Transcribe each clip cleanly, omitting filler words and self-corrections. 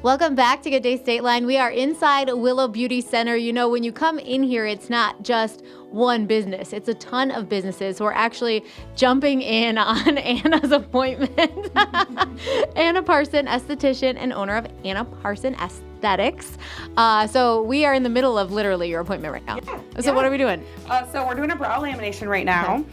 Welcome back to Good Day State Line. We are inside Willow Beauty Center. You know, when you come in here, it's not just one business. It's a ton of businesses. So we're actually jumping in on Anna's appointment. Anna Parson, esthetician and owner of Anna Parson Aesthetics. So we are in the middle of literally your appointment right now. So what are we doing? So we're doing a brow lamination right now.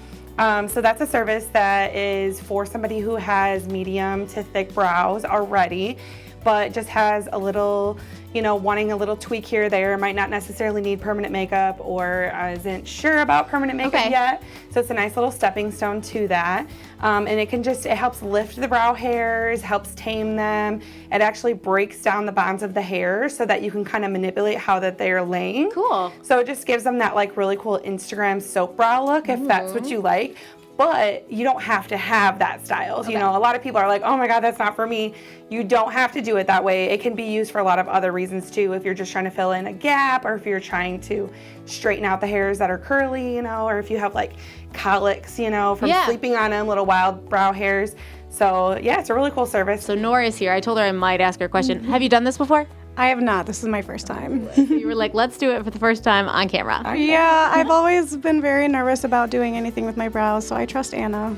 So that's a service that is for somebody who has medium to thick brows already, but just has a little, you know, wanting a little tweak here or there, might not necessarily need permanent makeup or isn't sure about permanent makeup yet. So it's a nice little stepping stone to that. And it helps lift the brow hairs, helps tame them. It actually breaks down the bonds of the hair so that you can kind of manipulate how that they are laying. Cool. So it just gives them that like really cool Instagram soap brow look if that's what you like. But you don't have to have that style. You know, a lot of people are like, oh my God, that's not for me. You don't have to do it that way. It can be used for a lot of other reasons too. If you're just trying to fill in a gap, or if you're trying to straighten out the hairs that are curly, you know, or if you have like colics, you know, from sleeping on them, little wild brow hairs. So yeah, it's a really cool service. So Nora's here. I told her I might ask her a question. Have you done this before? I have not. This is my first time. You were like, let's do it for the first time on camera. Yeah, I've always been very nervous about doing anything with my brows, so I trust Anna.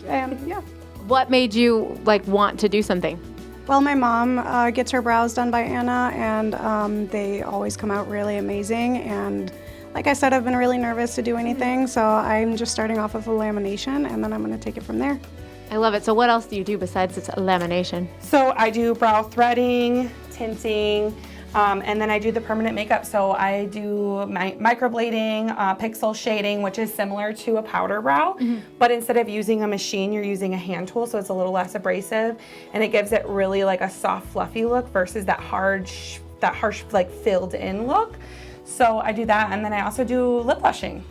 And yeah. What made you like want to do something? Well, my mom gets her brows done by Anna, and they always come out really amazing. And like I said, I've been really nervous to do anything, so I'm just starting off with a lamination, and then I'm going to take it from there. I love it. So what else do you do besides this lamination? So I do brow threading, tinting, and then I do the permanent makeup. So I do microblading, pixel shading, which is similar to a powder brow, but instead of using a machine, you're using a hand tool, so it's a little less abrasive, and it gives it really like a soft, fluffy look versus that harsh, like filled in look. So I do that, and then I also do lip blushing.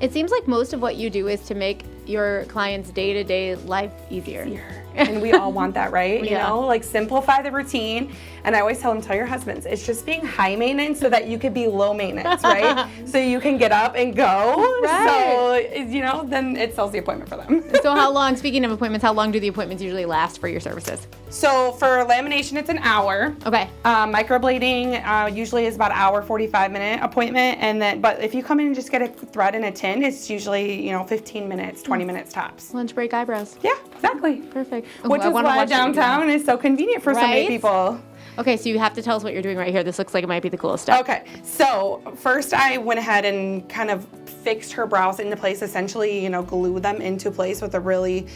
It seems like most of what you do is to make your clients' day-to-day life easier. And we all want that, right? You know, like simplify the routine. And I always tell them, tell your husbands, it's just being high maintenance so that you could be low maintenance, right? So you can get up and go. So, you know, then it sells the appointment for them. So how long, speaking of appointments, how long do the appointments usually last for your services? So for lamination, it's an hour. Okay. Microblading usually is about an hour, 45-minute appointment. And then, but if you come in and just get a thread and a tint, it's usually, you know, 15 minutes, 20 minutes tops. Lunch break eyebrows. Yeah, exactly. Perfect. Which is why downtown is so convenient for so many people. Okay, so you have to tell us what you're doing right here. This looks like it might be the coolest stuff. Okay, so first I went ahead and kind of fixed her brows into place, essentially, you know, glue them into place with a really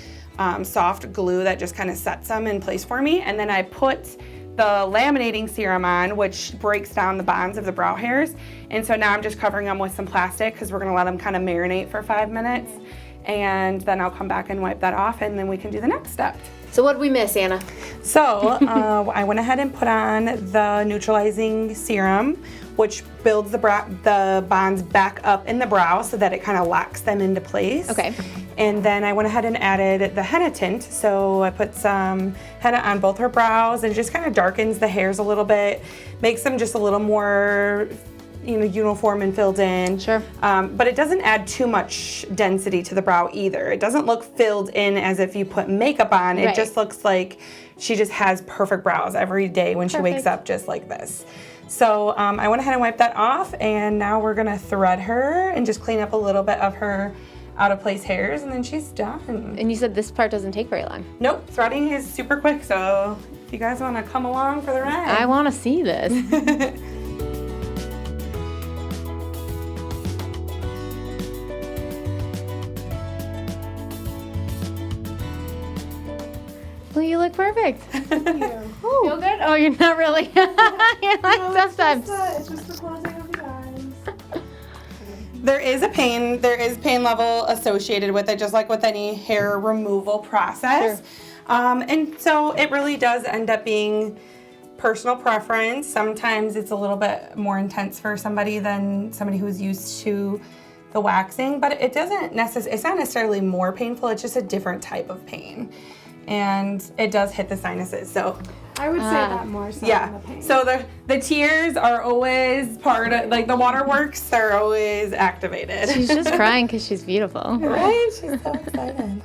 soft glue that just kind of sets them in place for me. And then I put the laminating serum on, which breaks down the bonds of the brow hairs. And so now I'm just covering them with some plastic because we're gonna let them kind of marinate for 5 minutes. And then I'll come back and wipe that off, and then we can do the next step. So what did we miss, Anna? So I went ahead and put on the neutralizing serum, which builds the bonds back up in the brow so that it kind of locks them into place. Okay. And then I went ahead and added the henna tint. So I put some henna on both her brows and just kind of darkens the hairs a little bit, makes them just a little more, you know, uniform and filled in. Sure. But it doesn't add too much density to the brow either. It doesn't look filled in as if you put makeup on. It just looks like she just has perfect brows every day when she wakes up just like this. So I went ahead and wiped that off, and now we're gonna thread her and just clean up a little bit of her out of place hairs, and then she's done. And you said this part doesn't take very long. Nope, threading is super quick, so if you guys wanna come along for the ride. I wanna see this. Well, you look perfect. Thank you. Feel good? Oh, you're not really. You're like sometimes. It's just the closing of the eyes. There is pain level associated with it, just like with any hair removal process. Sure. And so it really does end up being personal preference. Sometimes it's a little bit more intense for somebody than somebody who's used to the waxing, but it's not necessarily more painful, it's just a different type of pain. And it does hit the sinuses, so. I would say that more so than the pain. So the tears are always part of, like the waterworks are always activated. She's just crying because she's beautiful. Right? She's so excited.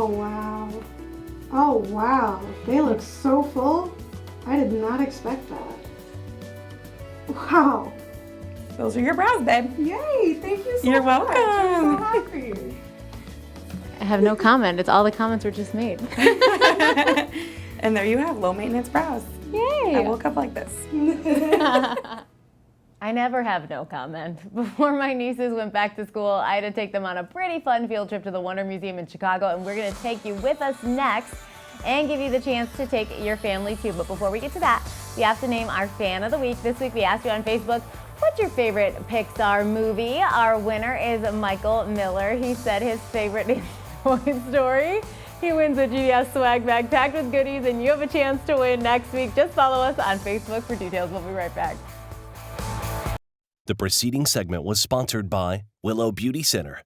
wow. Oh, wow. They look so full. I did not expect that. Wow. Those are your brows, babe. Yay, thank you so You're much. I'm welcome. so happy. I have no comment. It's all the comments were just made. And there you have low maintenance brows. Yay! I woke up like this. I never have no comment. Before my nieces went back to school, I had to take them on a pretty fun field trip to the Wonder Museum in Chicago, and we're going to take you with us next and give you the chance to take your family too. But before we get to that, we have to name our fan of the week. This week we asked you on Facebook, what's your favorite Pixar movie? Our winner is Michael Miller. He said his favorite is Toy Story. He wins a GDS swag bag packed with goodies, and you have a chance to win next week. Just follow us on Facebook for details. We'll be right back. The preceding segment was sponsored by Willow Beauty Center.